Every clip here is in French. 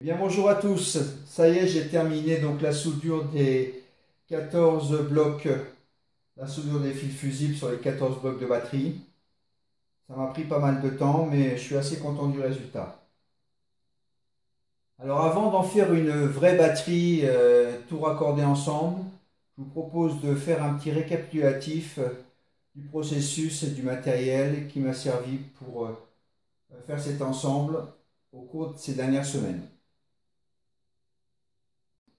Bien, bonjour à tous. Ça y est, j'ai terminé donc la soudure des 14 blocs, la soudure des fils fusibles sur les 14 blocs de batterie. Ça m'a pris pas mal de temps, mais je suis assez content du résultat. Alors avant d'en faire une vraie batterie, tout raccordé ensemble, je vous propose de faire un petit récapitulatif du processus et du matériel qui m'a servi pour faire cet ensemble au cours de ces dernières semaines.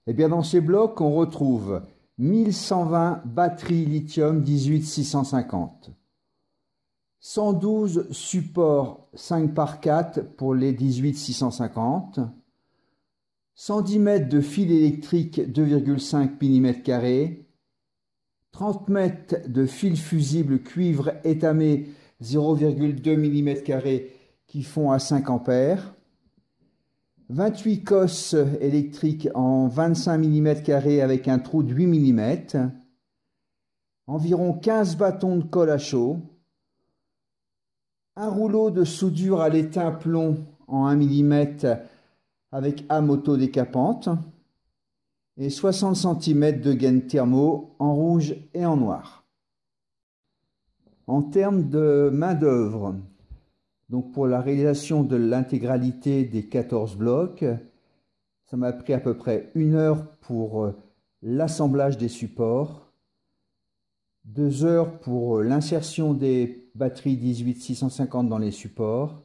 Eh bien, dans ces blocs, on retrouve 1120 batteries lithium 18650, 112 supports 5 par 4 pour les 18650, 110 mètres de fil électrique 2,5 mm², 30 mètres de fil fusible cuivre étamé 0,2 mm² qui font à 5 ampères, 28 cosses électriques en 25 mm² avec un trou de 8 mm, environ 15 bâtons de colle à chaud, un rouleau de soudure à l'étain plomb en 1 mm avec âme auto-décapante et 60 cm de gaine thermo en rouge et en noir. En termes de main-d'œuvre, donc pour la réalisation de l'intégralité des 14 blocs, ça m'a pris à peu près 1 heure pour l'assemblage des supports, 2 heures pour l'insertion des batteries 18650 dans les supports,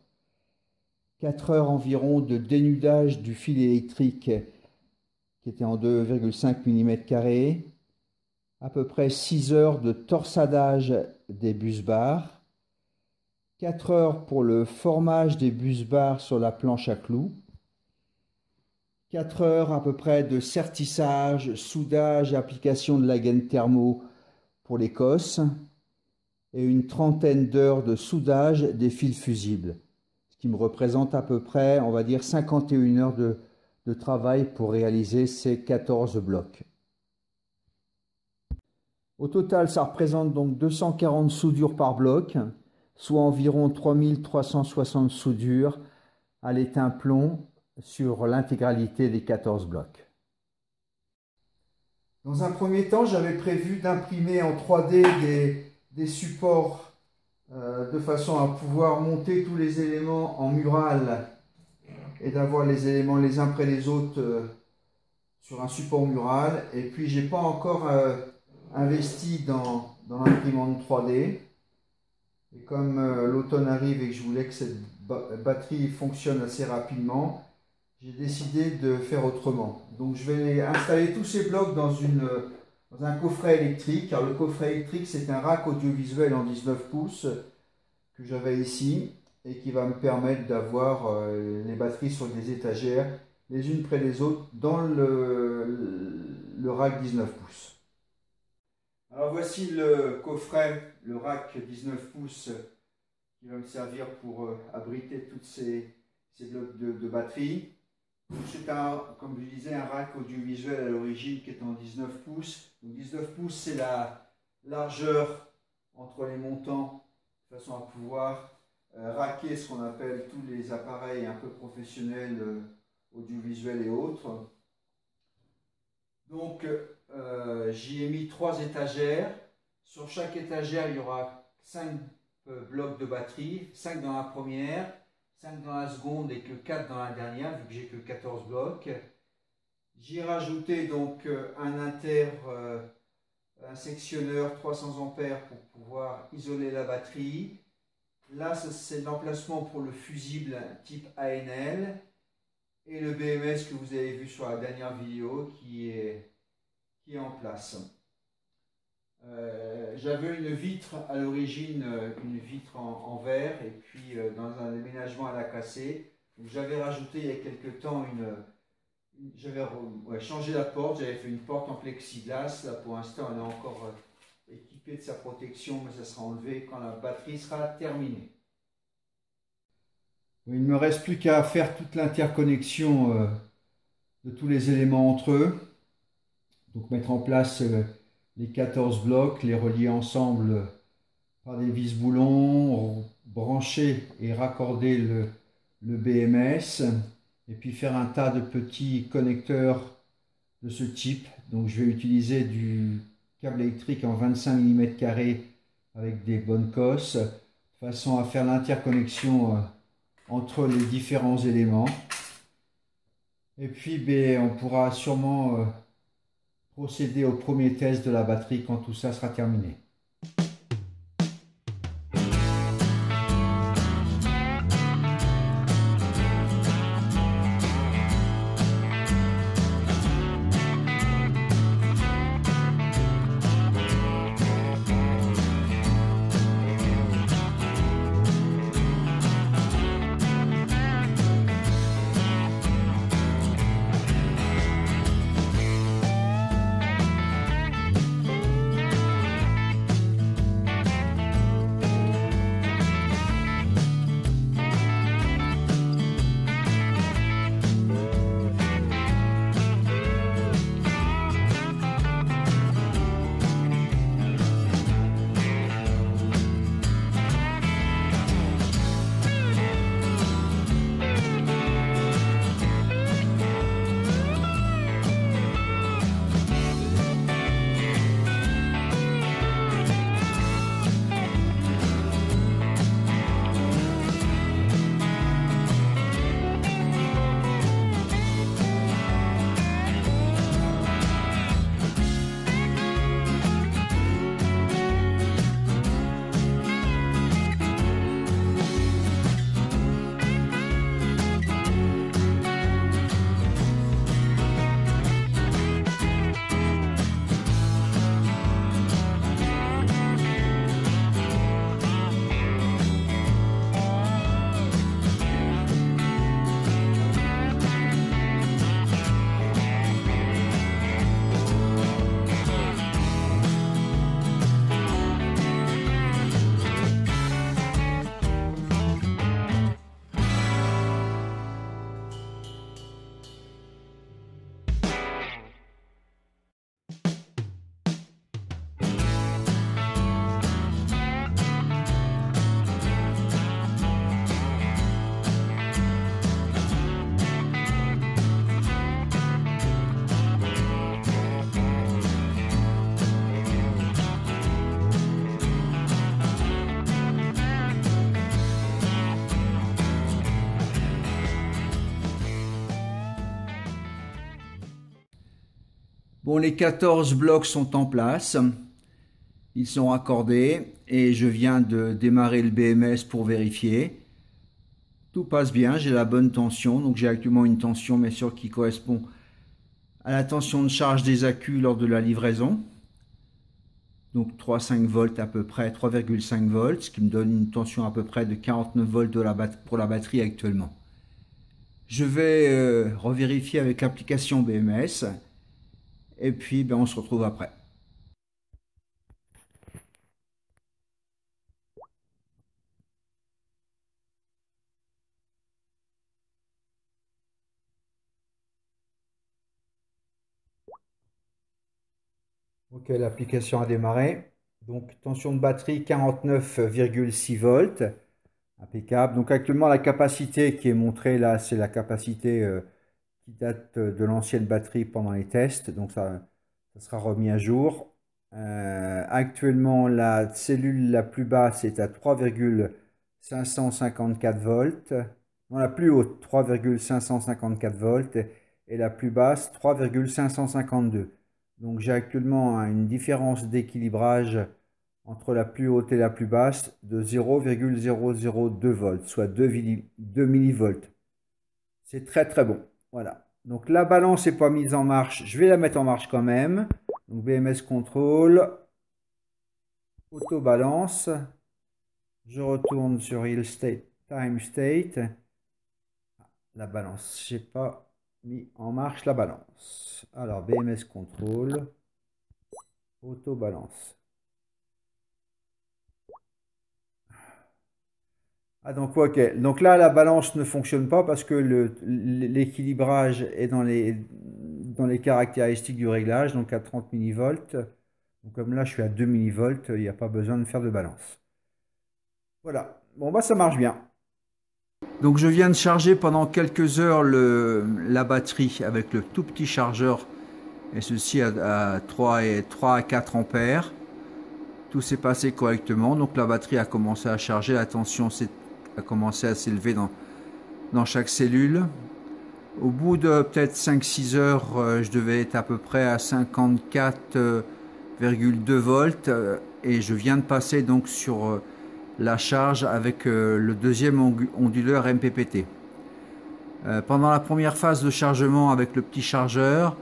4 heures environ de dénudage du fil électrique qui était en 2,5 mm², à peu près 6 heures de torsadage des bus bars, 4 heures pour le formage des bus bars sur la planche à clous, 4 heures à peu près de sertissage, soudage et application de la gaine thermo pour les cosses, et une trentaine d'heures de soudage des fils fusibles, ce qui me représente à peu près, on va dire, 51 heures de travail pour réaliser ces 14 blocs. Au total, ça représente donc 240 soudures par bloc, soit environ 3360 soudures à l'étain plomb sur l'intégralité des 14 blocs. Dans un premier temps, j'avais prévu d'imprimer en 3D des supports de façon à pouvoir monter tous les éléments en mural et d'avoir les éléments les uns après les autres sur un support mural. Et puis, j'ai pas encore investi dans l'imprimante 3D. Et comme l'automne arrive et que je voulais que cette batterie fonctionne assez rapidement, j'ai décidé de faire autrement. Donc je vais installer tous ces blocs dans un coffret électrique. Alors le coffret électrique, c'est un rack audiovisuel en 19 pouces que j'avais ici et qui va me permettre d'avoir les batteries sur des étagères les unes près des autres dans le rack 19 pouces. Alors voici le coffret, le rack 19 pouces qui va me servir pour abriter tous ces blocs de batterie. C'est comme je disais, un rack audiovisuel à l'origine qui est en 19 pouces. Donc 19 pouces, c'est la largeur entre les montants, de façon à pouvoir racker ce qu'on appelle tous les appareils un peu professionnels, audiovisuels et autres. Donc j'y ai mis 3 étagères. Sur chaque étagère, il y aura 5 blocs de batterie, 5 dans la première, 5 dans la seconde et que 4 dans la dernière, vu que j'ai que 14 blocs. J'y ai rajouté donc un sectionneur 300 ampères pour pouvoir isoler la batterie. Là, c'est l'emplacement pour le fusible type ANL et le BMS que vous avez vu sur la dernière vidéo qui est en place. J'avais une vitre à l'origine, une vitre en verre, et puis dans un déménagement à la cassée, j'avais rajouté il y a quelques temps j'avais changé la porte, j'avais fait une porte en plexiglas. Là pour l'instant elle est encore équipée de sa protection, mais ça sera enlevé quand la batterie sera terminée. Il ne me reste plus qu'à faire toute l'interconnexion de tous les éléments entre eux, donc mettre en place les 14 blocs, les relier ensemble par des vis-boulons, brancher et raccorder le BMS, et puis faire un tas de petits connecteurs de ce type. Donc je vais utiliser du câble électrique en 25 mm² avec des bonnes cosses, de façon à faire l'interconnexion entre les différents éléments. Et puis on pourra sûrement procéder au premier test de la batterie quand tout ça sera terminé. Bon, les 14 blocs sont en place, ils sont raccordés et je viens de démarrer le BMS pour vérifier. Tout passe bien, j'ai la bonne tension, donc j'ai actuellement une tension bien sûr qui correspond à la tension de charge des accus lors de la livraison. Donc 3,5 volts à peu près, 3,5 volts, ce qui me donne une tension à peu près de 49 volts pour la batterie actuellement. Je vais revérifier avec l'application BMS. Et puis, on se retrouve après. Ok, l'application a démarré. Donc, tension de batterie 49,6 volts. Impeccable. Donc, actuellement, la capacité qui est montrée là, c'est la capacité qui date de l'ancienne batterie pendant les tests. Donc, ça sera remis à jour. Actuellement, la cellule la plus basse est à 3,554 volts. Non, la plus haute, 3,554 volts. Et la plus basse, 3,552. Donc j'ai actuellement une différence d'équilibrage entre la plus haute et la plus basse de 0,002 volts, soit 2 millivolts. C'est très très bon. Voilà. Donc la balance n'est pas mise en marche. Je vais la mettre en marche quand même. Donc BMS contrôle. Auto balance. Je retourne sur Hill State, Time State. La balance. Je n'ai pas mis en marche la balance. Alors BMS contrôle. Auto balance. Ah donc ok, donc là la balance ne fonctionne pas parce que l'équilibrage est dans les caractéristiques du réglage, donc à 30 millivolts. Donc comme là je suis à 2 millivolts, il n'y a pas besoin de faire de balance. Voilà, bon bah ça marche bien. Donc je viens de charger pendant quelques heures la batterie avec le tout petit chargeur, et ceci à 3 à 4 ampères. Tout s'est passé correctement, donc la batterie a commencé à charger, la tension a commencé à s'élever dans chaque cellule. Au bout de peut-être 5-6 heures, je devais être à peu près à 54,2 volts et je viens de passer donc sur la charge avec le deuxième onduleur MPPT. Pendant la première phase de chargement avec le petit chargeur,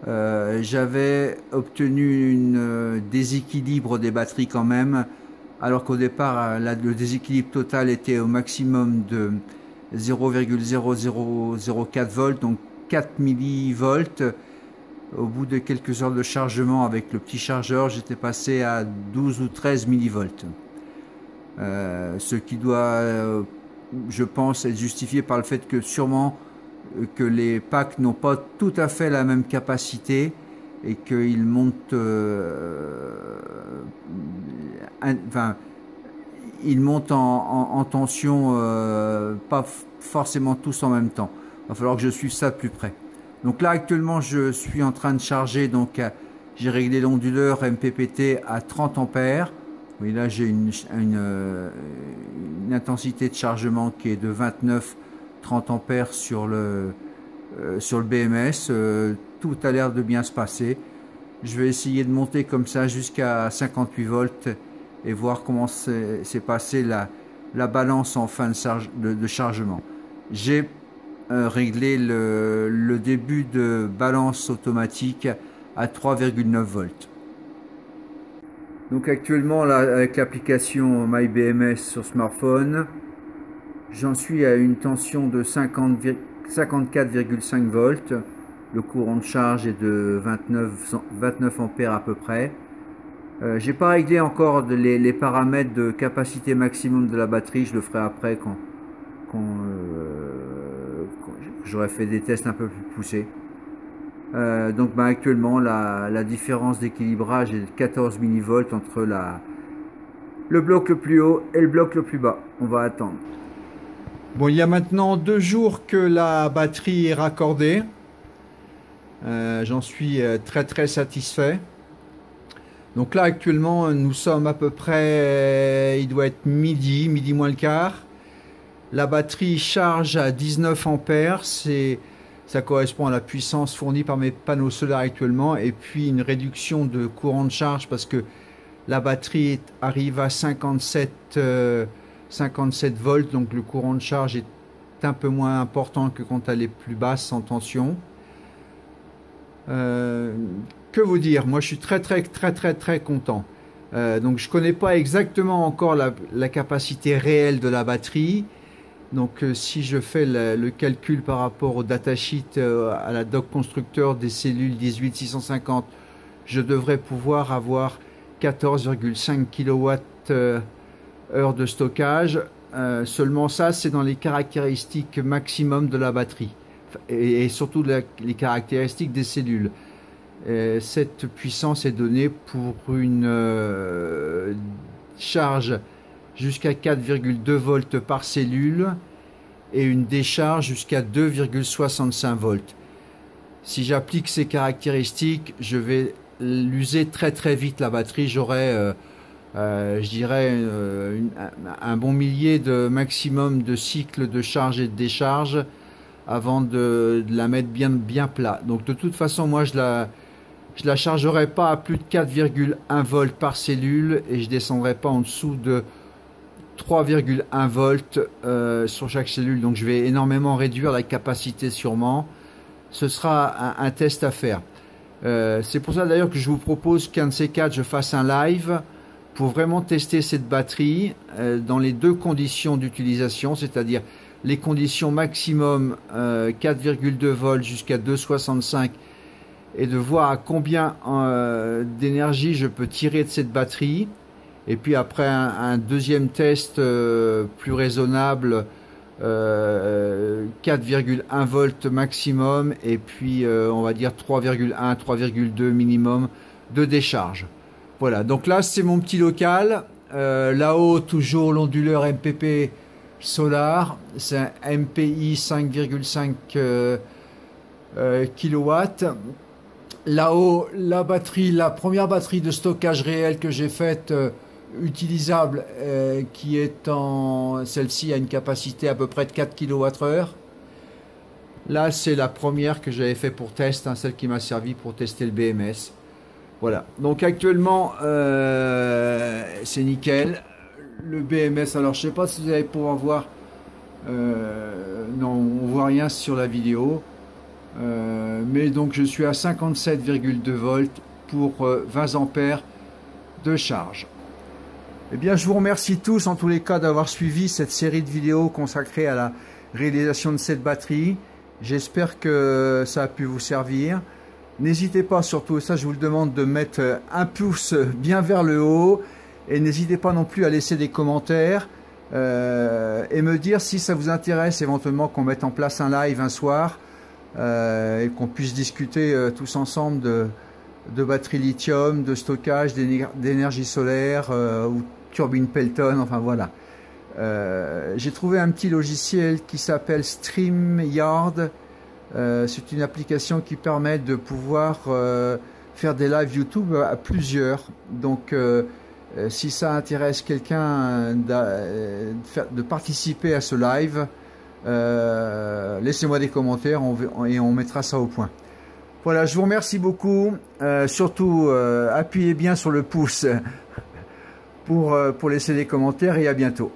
j'avais obtenu un déséquilibre des batteries quand même, alors qu'au départ le déséquilibre total était au maximum de 0,0004 volts, donc 4 millivolts. Au bout de quelques heures de chargement avec le petit chargeur, j'étais passé à 12 ou 13 millivolts. Ce qui doit, je pense, être justifié par le fait que sûrement que les packs n'ont pas tout à fait la même capacité et qu'ils montent, ils montent en tension, pas forcément tous en même temps. Il va falloir que je suive ça de plus près. Donc là actuellement je suis en train de charger, donc j'ai réglé l'onduleur MPPT à 30 ampères. Oui, là j'ai une intensité de chargement qui est de 29-30 ampères sur le BMS. Tout a l'air de bien se passer. Je vais essayer de monter comme ça jusqu'à 58 volts et voir comment s'est passée la balance en fin de chargement. J'ai réglé le début de balance automatique à 3,9 volts. Donc actuellement là, avec l'application MyBMS sur smartphone, j'en suis à une tension de 54,5 volts. Le courant de charge est de 29 ampères à peu près. J'ai pas réglé encore les paramètres de capacité maximum de la batterie. Je le ferai après quand j'aurai fait des tests un peu plus poussés. Donc actuellement la différence d'équilibrage est de 14 millivolts entre le bloc le plus haut et le bloc le plus bas. On va attendre. Bon, il y a maintenant 2 jours que la batterie est raccordée. J'en suis très satisfait. Donc là actuellement nous sommes à peu près, il doit être midi moins le quart. La batterie charge à 19 ampères, ça correspond à la puissance fournie par mes panneaux solaires actuellement, et puis une réduction de courant de charge parce que la batterie arrive à 57 volts, donc le courant de charge est un peu moins important que quand elle est plus basse en tension. Que vous dire, moi je suis très content. Donc je connais pas exactement encore la capacité réelle de la batterie. Donc si je fais le calcul par rapport au datasheet à la doc constructeur des cellules 18650, je devrais pouvoir avoir 14,5 kWh de stockage. Seulement ça, c'est dans les caractéristiques maximum de la batterie et surtout les caractéristiques des cellules. Cette puissance est donnée pour une charge jusqu'à 4,2 volts par cellule et une décharge jusqu'à 2,65 volts. Si j'applique ces caractéristiques, je vais l'user très vite la batterie. J'aurai, je dirais, un bon millier de maximum de cycles de charge et de décharge avant de la mettre bien plat. Donc de toute façon, moi je la chargerai pas à plus de 4,1 volts par cellule et je descendrai pas en dessous de 3,1 volts sur chaque cellule. Donc je vais énormément réduire la capacité sûrement. Ce sera un test à faire. C'est pour ça d'ailleurs que je vous propose qu'un de ces quatre, je fasse un live pour vraiment tester cette batterie dans les deux conditions d'utilisation, c'est-à-dire les conditions maximum 4,2 volts jusqu'à 2,65 et de voir à combien d'énergie je peux tirer de cette batterie. Et puis après un deuxième test plus raisonnable, 4,1 volts maximum et puis on va dire 3,1, 3,2 minimum de décharge. Voilà, donc là c'est mon petit local. Là-haut toujours l'onduleur MPP Solar. C'est un MPI 5,5 kW. Là-haut, la batterie, la première batterie de stockage réel que j'ai faite, utilisable, qui est en... Celle-ci a une capacité à peu près de 4 kWh. Là, c'est la première que j'avais fait pour test, hein, celle qui m'a servi pour tester le BMS. Voilà. Donc actuellement, c'est nickel. Le BMS, alors je sais pas si vous allez pouvoir voir. Non, on voit rien sur la vidéo. Mais donc je suis à 57,2 volts pour 20 ampères de charge. Eh bien, je vous remercie tous en tous les cas d'avoir suivi cette série de vidéos consacrée à la réalisation de cette batterie. J'espère que ça a pu vous servir. N'hésitez pas, surtout ça je vous le demande, de mettre un pouce bien vers le haut. Et n'hésitez pas non plus à laisser des commentaires et me dire si ça vous intéresse éventuellement qu'on mette en place un live un soir et qu'on puisse discuter tous ensemble de batterie lithium, de stockage, d'énergie solaire ou turbine Pelton, enfin voilà. J'ai trouvé un petit logiciel qui s'appelle StreamYard. C'est une application qui permet de pouvoir faire des lives YouTube à plusieurs. Donc si ça intéresse quelqu'un de participer à ce live, laissez-moi des commentaires et on mettra ça au point. Voilà, je vous remercie beaucoup. Surtout, appuyez bien sur le pouce pour laisser des commentaires et à bientôt.